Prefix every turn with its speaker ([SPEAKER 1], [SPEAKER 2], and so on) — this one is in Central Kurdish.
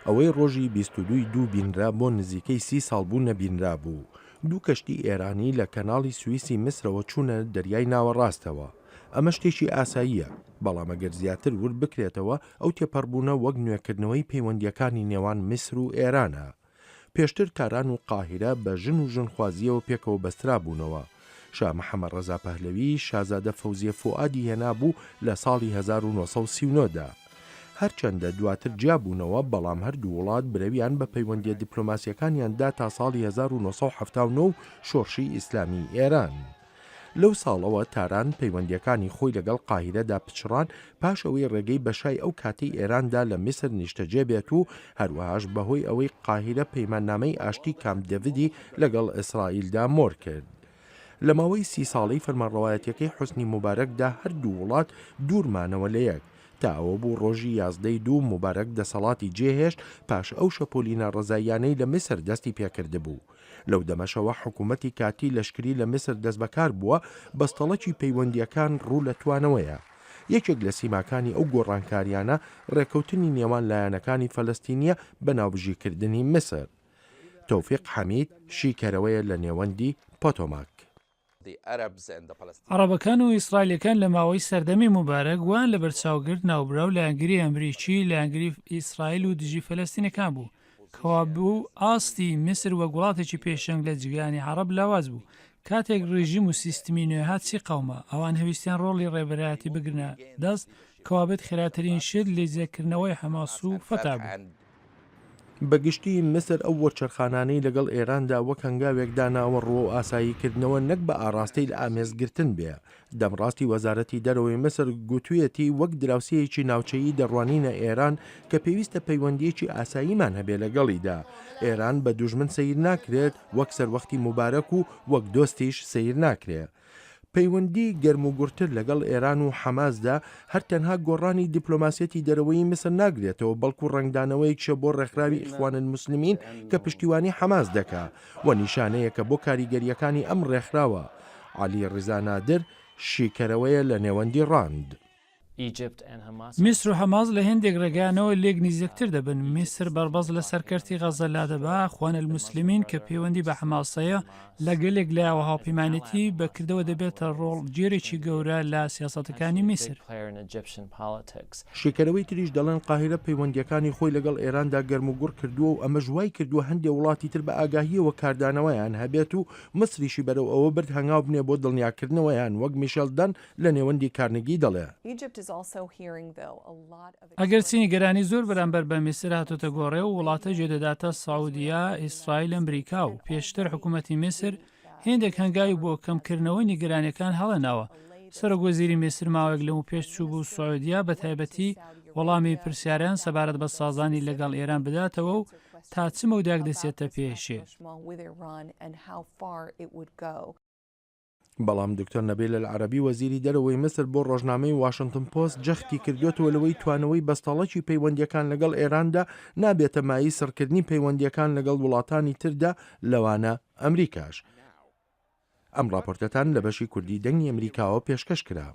[SPEAKER 1] ئەوەی ڕۆژی 22 دوو بینرا بۆ نزیکەی 30 ساڵ بوو نەبینرا بوو. دوو کەشتی ئێرانی لە کەناڵی سوئیسی میسرەوە چوونە دەریای ناوەڕاستەوە. ئەمە شتێکی ئاساییە، بەڵام ئەگەر زیاتر ور بکرێتەوە ئەو تێپەڕبوونە وەک نوێکردنەوەی پەیوەندیەکانی نێوان میسر و ئێرانە. پێشتر کاران و قاهیرە بە ژن و ژنخوازیەوە پێکەوە بەسترا بوونەوە. شاه محەممەد ڕەزا پەهلەوی شازادە فەوزیە فوئادی هێنابوو لە ساڵی 1939دا. هەرچەندە دواتر جیابوونەوە، بەڵام هەردوو وڵات برەویان بە پەیوەندیە دیپلۆماسیەکانیاندا تا ساڵی 1970 شۆڕشی ئیسلامی ئێران. لەو ساڵەوە تاران پەیوەندیەکانی خۆی لەگەڵ قاهیرەدا پچڕان پاش ئەوەی ڕێگەی بەشای ئەو کاتەی ئێراندا لە میسر نیشتەجێ بێت و هەروەهاش بەهۆی ئەوەی قاهیرە پەیماننامەی ئاشتی کامپ دێڤیدی لەگەڵ ئیسرائیلدا مۆر کرد. لە ماوەی 30 ساڵەی فەرمانڕەوایەتیەکەی حوسنی مبارەکدا هەردوو وڵات دوورمانەوە لە یەک، تا ئەوە بوو ڕۆژی 11 مبارەک دەسەڵاتی جێهێشت پاش ئەو شەپۆلینە ڕزاییانەی لە میسر دەستی پێکرده بوو. لەو دەمەشەوە حکوومەتی کاتی لەشکری لە میسر دەست بەکار بووە، بەستەڵەکی پەیوەندیەکان ڕوو لە توانەوەیە. یەکێک لە سیماکانی ئەو گۆڕانکاریانە ڕێکەوتنی نێوان لایەنەکانی فەلەستینیە بە ناوبژیکردنی میسر. تەوفیق حەمید شیکەرەوەیە لە نێوەندی پۆتۆماک.
[SPEAKER 2] عەرەبەکان و ئیسرائیلەکان لە ماوەی سەردەمی مبارەک وان لە بەرچاوگرت ناوبراو لە ئەنگری ئەمریکی لە ئەنگری ئیسرائیل و دژی فەلەستینەکان بوو، کەوا بوو ئاستی میسر وەک وڵاتێکی پێشەنگ لە جیهانی عەرەب لاواز بوو. کاتێک ڕێژیم و سیستمی نوێ هاتچی قەومە، ئەوان هەویستیان ڕۆڵی ڕێبەرایەتی بگرنە دەست، کەوابێت خێراترین شت لێزێکردنەوەی حەماس و فەتا بوو.
[SPEAKER 1] بەگشتی میسر ئەو وەرچەرخانانەی لەگەڵ ئێراندا وەک هەنگاوێک داناوە ڕوە و ئاساییکردنەوە نەک بە ئاڕاستەی لە ئامێزگرتن بێ. دەمڕاستی وەزارەتی دەرەوەی میسر گوتوویەتی وەک دراوسەیەکی ناوچەیی دەڕوانینە ئێران کە پێویستە پەیوەندیەکی ئاساییمان هەبێ لەگەڵیدا. ئێران بە دوژمن سەیر ناکرێت، وەک سەروەختی مبارەک و وەک دۆستیش سەیر ناکرێت. پەیوەندی گەرم و گورتر لەگەڵ ئێران و حەماسدا هەر تەنها گۆڕانی دیپلۆماسیەتی دەرەوەی میسر ناگرێتەوە، بەڵکو ڕنگدانەوەیەکشە بۆ ڕێکخراوی ئیخوان الموسلیمین کە پشتیوانی حەماس دەکا و نیشانەیەکە بۆ کاریگەریەکانی ئەم ڕێکخراوە. عەلی ڕیزا نادر شیکەرەوەیە لە نێوەندی ڕاند.
[SPEAKER 2] میسر و حەماس لە هێندێک ڕێگانەوە لێک نزیکتر دەبن. میسر بەربەز لە سەرکەرتی غەزە لادەبا ئیخوان الموسلیمین کە پەیوەندی بە حەماسەیە لە گەلێک لایەوە هاوپەیمانێتی بەکردەوە دەبێتە ڕۆڵ جێرێکی گەورە لە سیاسەتەکانی میسر.
[SPEAKER 1] شیکەرەوەی تریش دەڵێن قاهیرە پەیوەندیەکانی خۆی لەگەڵ ئێراندا گەرم و گوڕ کردووە و ئەمە ژوای کردووە هەندێک وڵاتی تر بە ئاگاهیەوە کاردانەوەیان هەبێت و مصریشی بەرەو ئەوە برد هەنگاو بنێ بۆ دڵنیاکردنەوەیان، وەک میشێل دەن لە نێوەندی کارنگی دەڵێ.
[SPEAKER 2] ئەگەر چینی گەرانی زۆر بەرامبەر بە میسر هاتوتە گۆڕێ و وڵاتە جێدەداتە سعودیە، ئیسرائیل، ئەمریکا و پێشتر حکوومەتی میسر هێندێک هەنگاوی بۆ کەمکردنەوەی نیگەرانیەکان هەڵەناوە. سەرۆکوەزیری میسر ماوەیەک لەمە پێش چوو بوو سعودیە بە تایبەتی وەڵامی پرسیاریان سەبارەت بە سازانی لەگەڵ ئێران بداتەوە و تا چ مەوداک دەچێتە پێشێ.
[SPEAKER 1] بەڵام دکتۆر نەبیل العەرەبی وەزیری دەرەوەی میسر بۆ ڕۆژنامەی واشنگتن پۆست جەختی کردوێتەوە لەوەی توانەوەی بەستەڵەکی پەیوەندیەکان لەگەڵ ئێراندا نابێتە مای سەرکردنی پەیوەندیەکان لەگەڵ وڵاتانی تردا لەوانە ئەمریکاش. ئەم راپۆرتەتان لە بەشی کوردی دەنگی ئەمریکاوە پێشکەش کرا.